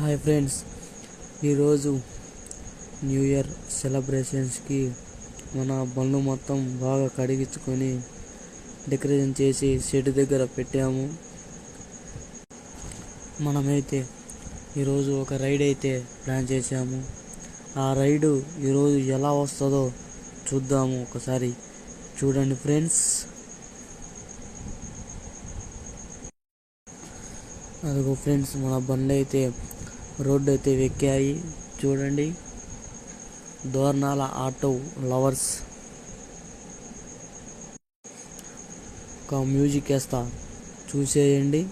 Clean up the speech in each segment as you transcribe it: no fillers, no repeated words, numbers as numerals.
Hi friends, ఈరోజు new year సెలబ్రేషన్స్కి మన బండ్లు మొత్తం బాగా కడిగించుకొని డెకరేషన్ చేసి షెడ్ దగ్గర పెట్టాము. మనమైతే ఈరోజు ఒక రైడ్ అయితే ప్లాన్ చేసాము. ఆ రైడు ఈరోజు ఎలా వస్తుందో చూద్దాము. ఒకసారి చూడండి ఫ్రెండ్స్. అదిగో ఫ్రెండ్స్, మన బండ్లు అయితే రోడ్డు అయితే ఎక్కాయి. చూడండి, దోర్నాల ఆటో లవర్స్. ఒక మ్యూజిక్ వేస్తా, చూసేయండి.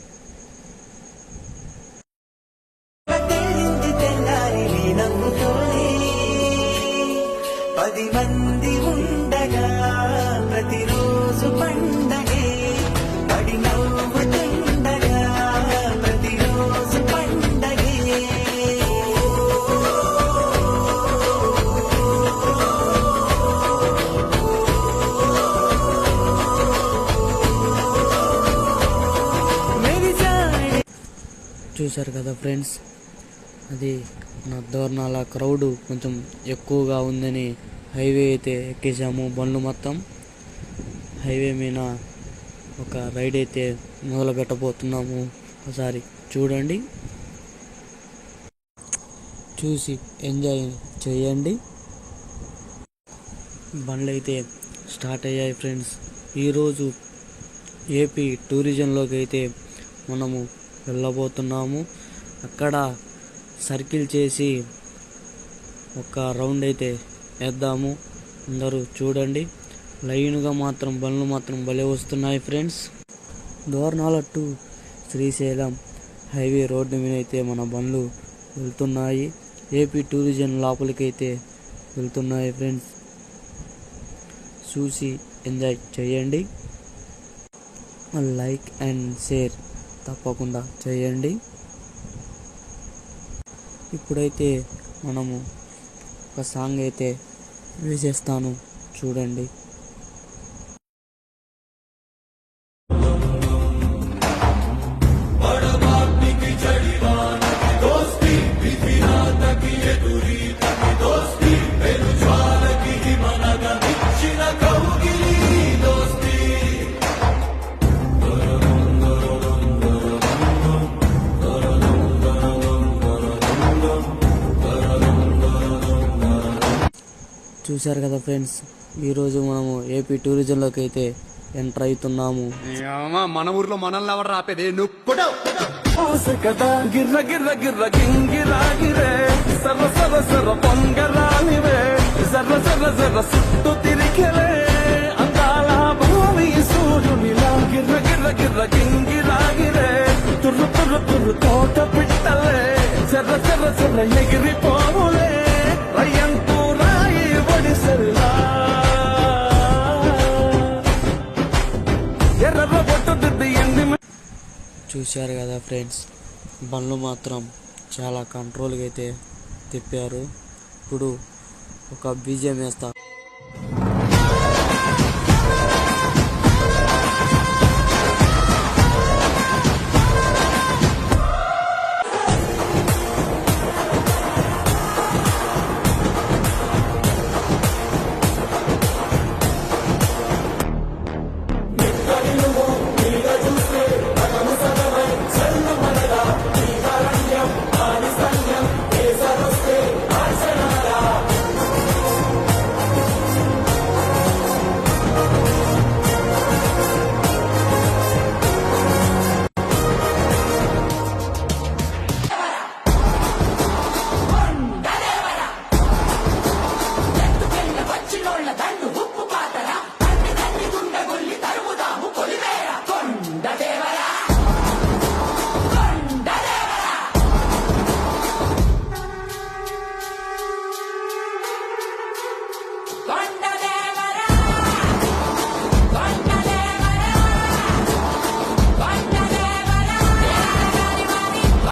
పది మంది ఉండగా ప్రతిరోజు పండగే, పడి నవ్వుతుండగా ప్రతిరోజు పండగే. చూశారు కదా ఫ్రెండ్స్, అది నా దోర్నాల క్రౌడ్ కొంచెం ఎక్కువగా ఉందని హైవే అయితే ఎక్కేసాము. బండ్లు మొత్తం హైవే మీద ఒక రైడ్ అయితే మొదలు పెట్టబోతున్నాము. ఒకసారి చూడండి, చూసి ఎంజాయ్ చేయండి. బండ్లు అయితే స్టార్ట్ అయ్యాయి ఫ్రెండ్స్. ఈరోజు ఏపీ టూరిజంలోకి అయితే మనము వెళ్ళబోతున్నాము. అక్కడ సర్కిల్ చేసి ఒక రౌండ్ అయితే వేద్దాము. అందరూ చూడండి, లైన్గా మాత్రం బండ్లు మాత్రం భలే వస్తున్నాయి friends. Dornala to Srisailam highway road మీద అయితే మన బండ్లు వెళ్తున్నాయి. ఏపీ టూరిజం లోపలికైతే వెళ్తున్నాయి ఫ్రెండ్స్. చూసి ఎంజాయ్ చేయండి. లైక్ అండ్ షేర్ తప్పకుండా చేయండి. ఇప్పుడైతే మనము ఒక సాంగ్ అయితే వేసేస్తాను, చూడండి. చూశారు కదా ఫ్రెండ్స్, ఈరోజు మనము ఏపీ టూరిజంలోకి అయితే ఎంటర్ అవుతున్నాము. మన ఊర్లో మనల్ని ఎవరు రాపేది? గిర్ర గిర్ర గిర్ర గింగిరాగిరే, సర్ర సర్ర సర్ర పొంగరానివే, సర్ర సర్ర సర్ర సుట్టు తిరిగిరే, అందాల భూమి సూర్యునిలా. గిర్ర గిర్ర గిర్ర గింగిరాగిరే, తుర్రు తుర్రు తుర్రు తోట పిట్టలే, సర్ర సర్ర సర్ర ఎగిరిపోవులే, రయ్యంతూ రాయి ఒడిసెల్లా. ఎర్ర బొట్టు దిద్ది ఎండి. చూశారు కదా ఫ్రెండ్స్, బండ్లు మాత్రం చాలా కంట్రోల్గా అయితే తిప్పారు. ఇప్పుడు ఒక బీజిఎం వేస్తా.